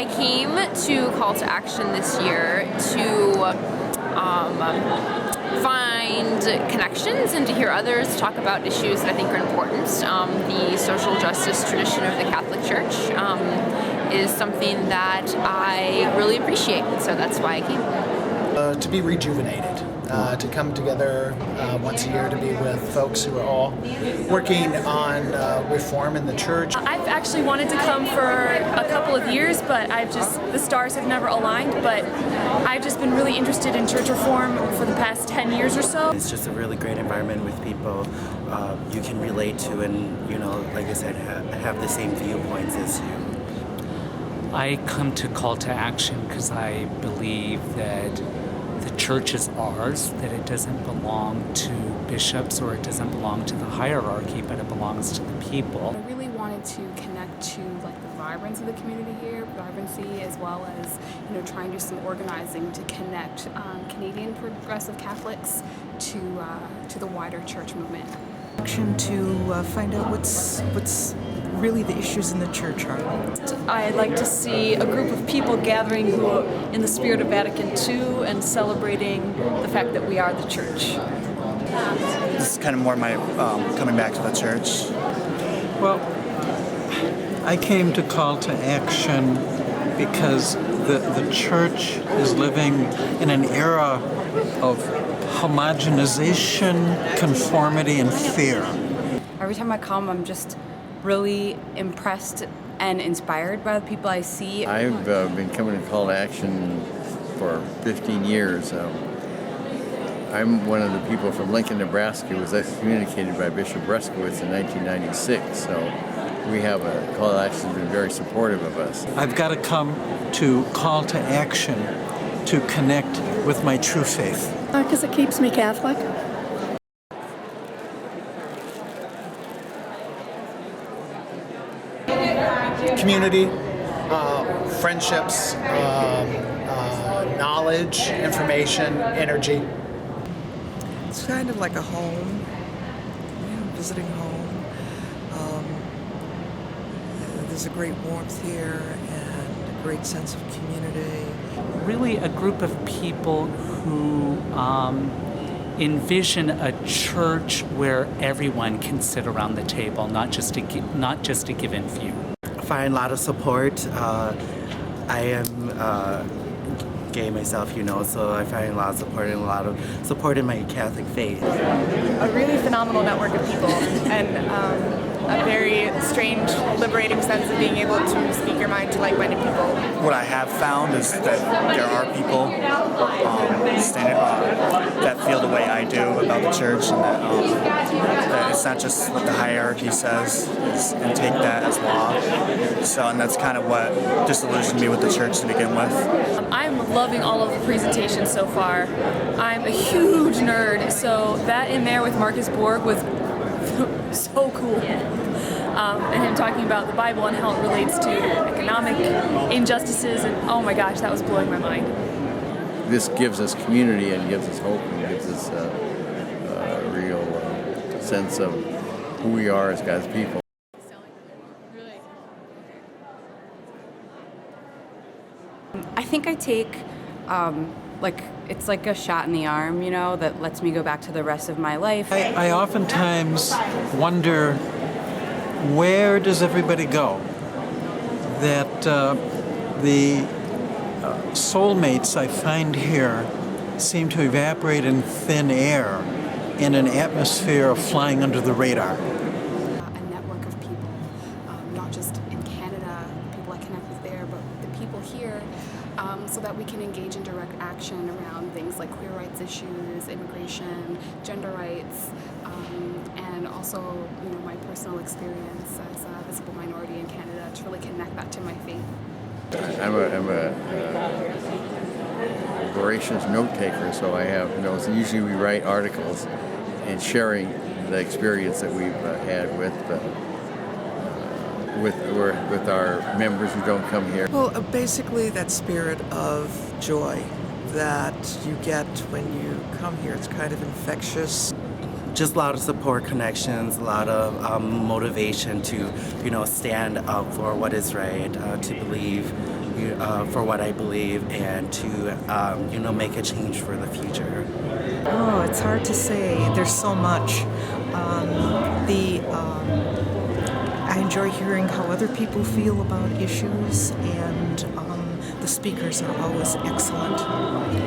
I came to Call to Action this year to find connections and to hear others talk about issues that I think are important. The social justice tradition of the Catholic Church is something that I really appreciate, so that's why I came. To be rejuvenated, to come together once a year to be with folks who are all working on reform in the church. I've actually wanted to come for a couple of years, but the stars have never aligned, but I've just been really interested in church reform for the past 10 years or so. It's just a really great environment with people you can relate to and, like I said, have the same viewpoints as you. I come to Call to Action because I believe that the church is ours, that it doesn't belong to bishops or it doesn't belong to the hierarchy, but it belongs to the people. I really wanted to connect to the vibrancy of the community here, as well as trying to do some organizing to connect Canadian progressive Catholics to the wider church movement. To find out what's really the issues in the church are. I'd like to see a group of people gathering who are in the spirit of Vatican II and celebrating the fact that we are the church. This is kind of more my coming back to the church. Well, I came to Call to Action because the church is living in an era of homogenization, conformity, and fear. Every time I come, I'm just really impressed and inspired by the people I see. I've been coming to Call to Action for 15 years. I'm one of the people from Lincoln, Nebraska, who was excommunicated by Bishop Breskowitz in 1996. So we have Call to Action has been very supportive of us. I've got to come to Call to Action to connect with my true faith. Because it keeps me Catholic. Community, friendships, knowledge, information, energy. It's kind of like a home, visiting home. There's a great warmth here and a great sense of community. Really a group of people who envision a church where everyone can sit around the table, not just a given few. I find a lot of support. I am gay myself, so I find a lot of support in my Catholic faith. A really phenomenal network of people and a very strange, liberating sense of being able to speak your mind to like-minded people. What I have found is that there are people that feel the way I do about the church, and that it's not just what the hierarchy says, and take that as law. So, and that's kind of what disillusioned me with the church to begin with. I'm loving all of the presentations so far. I'm a huge nerd, so that in there with Marcus Borg was so cool. And him talking about the Bible and how it relates to economic injustices, and oh my gosh, that was blowing my mind. This gives us community and gives us hope and gives us a real sense of who we are as God's people. I think I take it's like a shot in the arm, that lets me go back to the rest of my life. I oftentimes wonder, where does everybody go? That the soulmates I find here seem to evaporate in thin air in an atmosphere of flying under the radar. A network of people, not just in Canada, people I connect with there, but the people here, so that we can engage in direct action around things like queer rights issues, immigration, gender rights, and also my personal experience as a visible minority in Canada, to really connect that to my faith. I'm a voracious note taker, so I have notes. And usually we write articles and sharing the experience that we've had with our members who don't come here. Well, basically that spirit of joy that you get when you come here. It's kind of infectious. Just a lot of support connections, a lot of motivation to, stand up for what is right, to believe for what I believe and to make a change for the future. Oh, it's hard to say. There's so much. I enjoy hearing how other people feel about issues, and the speakers are always excellent.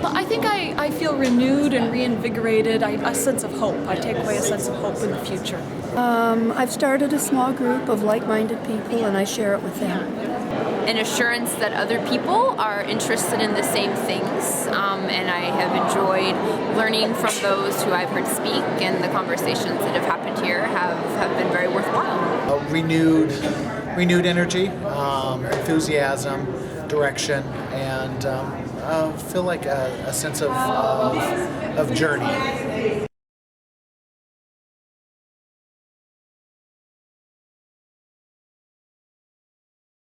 Well, I think I feel renewed and reinvigorated. A sense of hope. I take away a sense of hope in the future. I've started a small group of like-minded people, and I share it with them. An assurance that other people are interested in the same things, and I have enjoyed learning from those who I've heard speak, and the conversations that have happened here have been very worthwhile. Renewed energy, enthusiasm, direction, and feel like a sense of journey.